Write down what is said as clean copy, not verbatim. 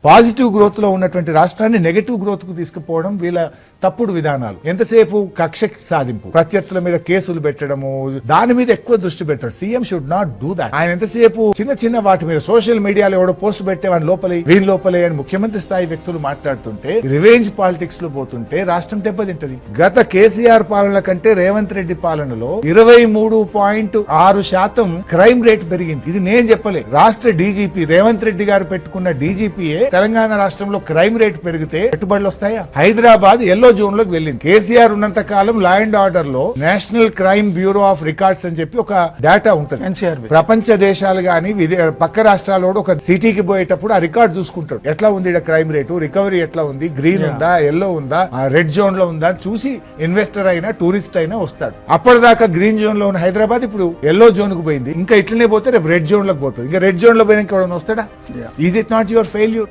Positive growth లో ఉన్నటువంటి రాష్ట్రాన్ని నెగటివ్ గ్రోత్ కు తీసుకుపోవడం వీళ్ళ తప్పుడు విధానాలు. ఎంతసేపు కక్ష సాధింపు, ప్రత్యర్థుల మీద కేసులు పెట్టడము, దాని మీద ఎక్కువ దృష్టి పెట్టాడు. CM should not do that. ఆయన ఎంతసేపు చిన్న చిన్న వాటి మీద సోషల్ మీడియాలో ఎవడో పోస్ట్ పెట్టే వాడిని లోపలే వీని లోపలే అని ముఖ్యమంత్రి స్థాయి వ్యక్తులు మాట్లాడుతుంటే, రివెంజ్ పాలిటిక్స్ లో పోతుంటే రాష్ట్రం దెబ్బతింటది. గత కేసీఆర్ పాలన కంటే రేవంత్ రెడ్డి పాలనలో 23.6% క్రైమ్ రేట్ పెరిగింది. ఇది నేను చెప్పలే, రాష్ట్ర డీజీపీ రేవంత్ రెడ్డి గారు పెట్టుకున్న డీజీపీఏ తెలంగాణ రాష్ట్రంలో క్రైమ్ రేట్ పెరిగితే పెట్టుబడులు వస్తాయా? హైదరాబాద్ ఎల్లో జోన్ లోకి వెళ్ళింది. కేసీఆర్ ఉన్నంత కాలం లా అండ్ ఆర్డర్ లో national crime bureau of records అని చెప్పి ఒక డేటా ఉంటుంది. ప్రపంచ దేశాలు గాని పక్క రాష్ట్రాల్లో ఒక సిటీకి పోయేటప్పుడు ఆ రికార్డ్ చూసుకుంటాడు. ఎట్లా ఉంది క్రైమ్ రేటు, రికవరీ ఎట్లా ఉంది, గ్రీన్ ఉందా, ఎల్లో ఉందా, రెడ్ జోన్ లో ఉందా చూసి ఇన్వెస్టర్ అయినా టూరిస్ట్ అయినా వస్తాడు. అప్పటిదాకా గ్రీన్ జోన్ లో ఉన్న హైదరాబాద్ ఇప్పుడు ఎల్లో జోన్ కు పోయింది. ఇంకా ఇట్లనే పోతే రేపు రెడ్ జోన్ లోకి పోతుంది. ఇంకా రెడ్ జోన్ లో పోయినా వస్తాడా? Is it not your failure?